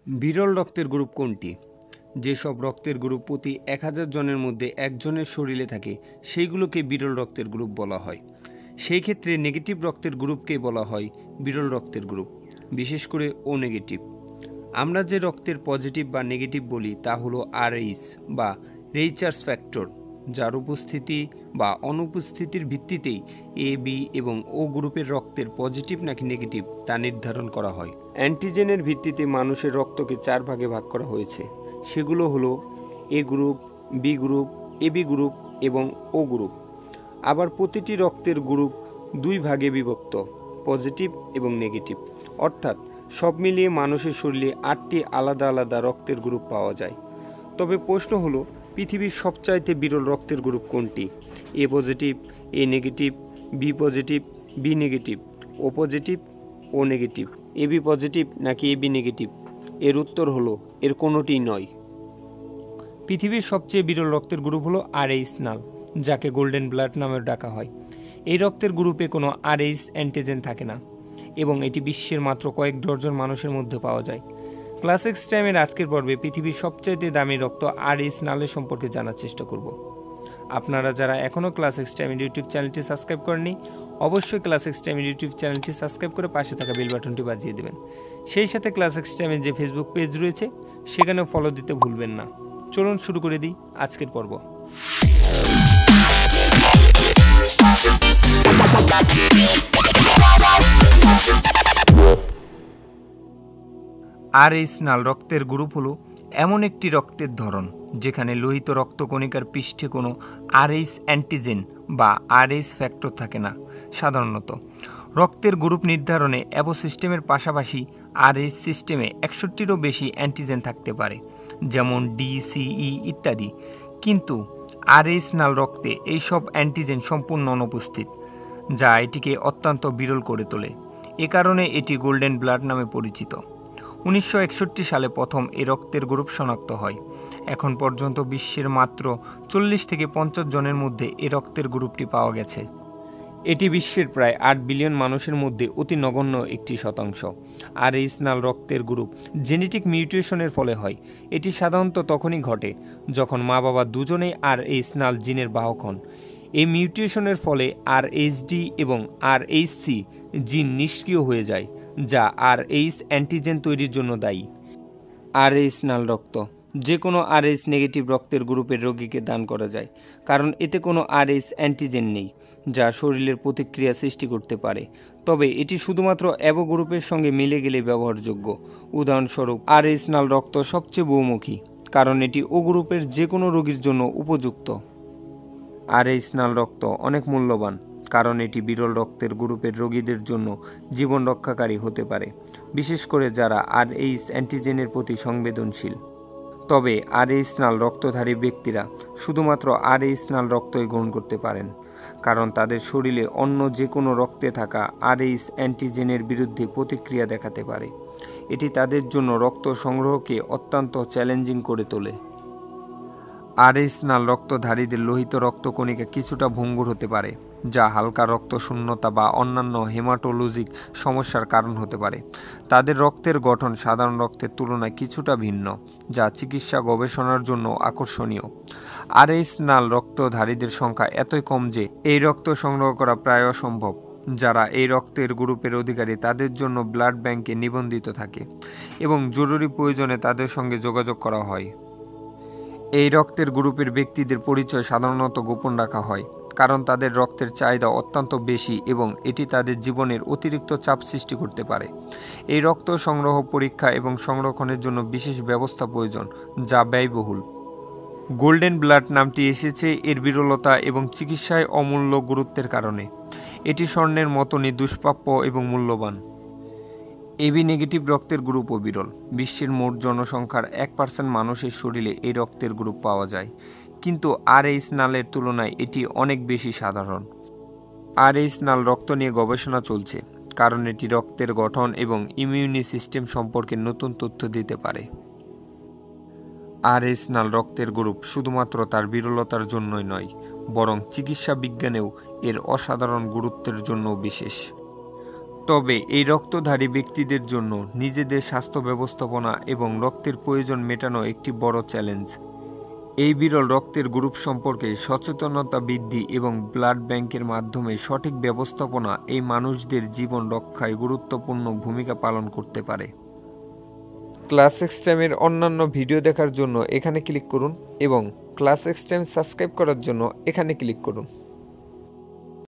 বিরল রক্তের গ্রুপ কোনটি? যেসব রক্তের গ্রুপ প্রতি 1000 জনের মধ্যে একজনের শরীরে থাকে সেইগুলোকে বিরল রক্তের গ্রুপ বলা হয়। সেই ক্ষেত্রে নেগেটিভ রক্তের গ্রুপকে বলা হয় বিরল রক্তের গ্রুপ, বিশেষ করে ও নেগেটিভ। আমরা যে রক্তের পজিটিভ বা নেগেটিভ বলি তা হলো আরএইচ বা রেইচার্স ফ্যাক্টর, যার উপস্থিতি বা অনুপস্থিতির ভিত্তিতেই এ, বি এবং ও গ্রুপের রক্তের পজিটিভ নাকি নেগেটিভ তা নির্ধারণ করা হয়। অ্যান্টিজেনের ভিত্তিতে মানুষের রক্তকে 4 ভাগে ভাগ করা হয়েছে। সেগুলো হলো A group, B group, AB group এবং ও গ্রুপ। আবার প্রতিটি রক্তের গ্রুপ 2 ভাগে বিভক্ত, পজিটিভ এবং নেগেটিভ। অর্থাৎ সব মিলিয়ে মানুষের শরীরে 8টি আলাদা আলাদা রক্তের গ্রুপ পাওয়া যায়। তবে প্রশ্ন হলো, পৃথিবীর সবচাইতে বিরল রক্তের গ্রুপ কোনটি? A positive, A negative, B positive, B negative, O positive, O negative, AB positive নাকি এবি নেগেটিভ? এর উত্তর হলো এর কোনোটিই নয়। পৃথিবীর সবচেয়ে বিরল রক্তের গ্রুপ হলো আরএইচ নাল, যাকে গোল্ডেন ব্লাড নামেও ডাকা হয়। এই রক্তের গ্রুপে কোনো আরএইচ অ্যান্টিজেন থাকে না এবং এটি বিশ্বের মাত্র কয়েক ডজন মানুষের মধ্যে পাওয়া যায়। ক্লাস এক্স টাইমের আজকের পর্বে পৃথিবীর সবচাইতে দামি রক্ত আরএইচ নালের সম্পর্কে জানার চেষ্টা করব। আপনারা যারা এখনও ক্লাস এক্স টাইমের ইউটিউব চ্যানেলটি সাবস্ক্রাইব করেননি, অবশ্যই ক্লাস এক্স টাইমের ইউটিউব চ্যানেলটি সাবস্ক্রাইব করে পাশে থাকা বেল বাটনটি বাজিয়ে দেবেন। সেই সাথে ক্লাস এক্স টাইমের যে ফেসবুক পেজ রয়েছে সেখানেও ফলো দিতে ভুলবেন না। চলুন শুরু করে দিই আজকের পর্ব। আরএইচ নাল রক্তের গ্রুপ হলো এমন একটি রক্তের ধরন যেখানে লোহিত রক্তকণিকার পৃষ্ঠে কোনো আরএইচ অ্যান্টিজেন বা আরএইচ ফ্যাক্টর থাকে না। সাধারণত রক্তের গ্রুপ নির্ধারণে অ্যাবো সিস্টেমের পাশাপাশি আরএইচ সিস্টেমে 61টিরও বেশি অ্যান্টিজেন থাকতে পারে, যেমন ডি, সিই ইত্যাদি। কিন্তু আরএইচ নাল রক্তে এইসব অ্যান্টিজেন সম্পূর্ণ অনুপস্থিত, যা এটিকে অত্যন্ত বিরল করে তোলে। এ কারণে এটি গোল্ডেন ব্লাড নামে পরিচিত। 1961 সালে প্রথম এই রক্তের গ্রুপ শনাক্ত হয়। এখন পর্যন্ত বিশ্বের মাত্র 40 থেকে 50 জনের মধ্যে এই রক্তের গ্রুপটি পাওয়া গেছে। এটি বিশ্বের প্রায় 8 বিলিয়ন মানুষের মধ্যে অতি নগণ্য একটি শতাংশ। আরএইচ নাল রক্তের গ্রুপ জেনেটিক মিউটেশনের ফলে হয়। এটি সাধারণত তখনই ঘটে যখন মা বাবা দুজনেই আরএইচ নাল জিনের বাহক হন। এই মিউটেশনের ফলে আরএইচডি এবং আরএইচসি জিন নিষ্ক্রিয় হয়ে যায়, যা আরএইচ অ্যান্টিজেন তৈরির জন্য দায়ী। আরএইচ নাল রক্ত যে কোনো আরএইচ নেগেটিভ রক্তের গ্রুপের রোগীকে দান করা যায়, কারণ এতে কোনো আরএইচ অ্যান্টিজেন নেই যা শরীরের প্রতিক্রিয়া সৃষ্টি করতে পারে। তবে এটি শুধুমাত্র অ্যাবো গ্রুপের সঙ্গে মিলে গেলে ব্যবহারযোগ্য। উদাহরণস্বরূপ, আরএইচ নাল রক্ত সবচেয়ে বহুমুখী, কারণ এটি ও গ্রুপের যে কোনো রোগীর জন্য উপযুক্ত। আরএইচ নাল রক্ত অনেক মূল্যবান, কারণ এটি বিরল রক্তের গ্রুপের রোগীদের জন্য জীবন রক্ষাকারী হতে পারে, বিশেষ করে যারা আরএইচ অ্যান্টিজেনের প্রতি সংবেদনশীল। তবে আরএইচ নাল রক্তধারী ব্যক্তিরা শুধুমাত্র আরএইচ নাল রক্তই গ্রহণ করতে পারেন, কারণ তাদের শরীরে অন্য যে কোনো রক্তে থাকা আরএইচ অ্যান্টিজেনের বিরুদ্ধে প্রতিক্রিয়া দেখাতে পারে। এটি তাদের জন্য রক্ত সংগ্রহকে অত্যন্ত চ্যালেঞ্জিং করে তোলে। আরএইচ নাল রক্তধারীদের লোহিত রক্তকণিকা কিছুটা ভঙ্গুর হতে পারে, যা হালকা রক্তশূন্যতা বা অন্যান্য হেমাটোলজিক সমস্যার কারণ হতে পারে। তাদের রক্তের গঠন সাধারণ রক্তের তুলনায় কিছুটা ভিন্ন, যা চিকিৎসা গবেষণার জন্য আকর্ষণীয়। আরএইচ নাল রক্তধারীদের সংখ্যা এতই কম যে এই রক্ত সংগ্রহ করা প্রায় অসম্ভব। যারা এই রক্তের গ্রুপের অধিকারী তাদের জন্য ব্লাড ব্যাংকে নিবন্ধিত থাকে এবং জরুরি প্রয়োজনে তাদের সঙ্গে যোগাযোগ করা হয়। এই রক্তের গ্রুপের ব্যক্তিদের পরিচয় সাধারণত গোপন রাখা হয়, কারণ তাদের রক্তের চাহিদা অত্যন্ত বেশি এবং এটি তাদের জীবনের অতিরিক্ত চাপ সৃষ্টি করতে পারে। এই রক্ত সংগ্রহ, পরীক্ষা এবং সংরক্ষণের জন্য বিশেষ ব্যবস্থা প্রয়োজন, যা ব্যয়বহুল। গোল্ডেন ব্লাড নামটি এসেছে এর বিরলতা এবং চিকিৎসায় অমূল্য গুরুত্বের কারণে। এটি স্বর্ণের মতনই দুষ্প্রাপ্য এবং মূল্যবান। এবি নেগেটিভ রক্তের গ্রুপও বিরল। বিশ্বের মোট জনসংখ্যার 1% মানুষের শরীরে এই রক্তের গ্রুপ পাওয়া যায়, কিন্তু আরএইচ নালের তুলনায় এটি অনেক বেশি সাধারণ। আরএইচ নাল রক্ত নিয়ে গবেষণা চলছে, কারণ এটি রক্তের গঠন এবং ইমিউনি সিস্টেম সম্পর্কে নতুন তথ্য দিতে পারে। আরএইচ নাল রক্তের গ্রুপ শুধুমাত্র তার বিরলতার জন্যই নয়, বরং চিকিৎসা বিজ্ঞানেও এর অসাধারণ গুরুত্বের জন্য বিশেষ। তবে এই রক্তধারী ব্যক্তিদের জন্য নিজেদের স্বাস্থ্য ব্যবস্থাপনা এবং রক্তের প্রয়োজন মেটানো একটি বড় চ্যালেঞ্জ। এই বিরল রক্তের গ্রুপ সম্পর্কে সচেতনতা বৃদ্ধি এবং ব্লাড ব্যাংকের মাধ্যমে সঠিক ব্যবস্থাপনা এই মানুষদের জীবন রক্ষায় গুরুত্বপূর্ণ ভূমিকা পালন করতে পারে। ক্লাস এক্সট্রিমের অন্যান্য ভিডিও দেখার জন্য এখানে ক্লিক করুন এবং ক্লাস এক্সট্রিম সাবস্ক্রাইব করার জন্য এখানে ক্লিক করুন।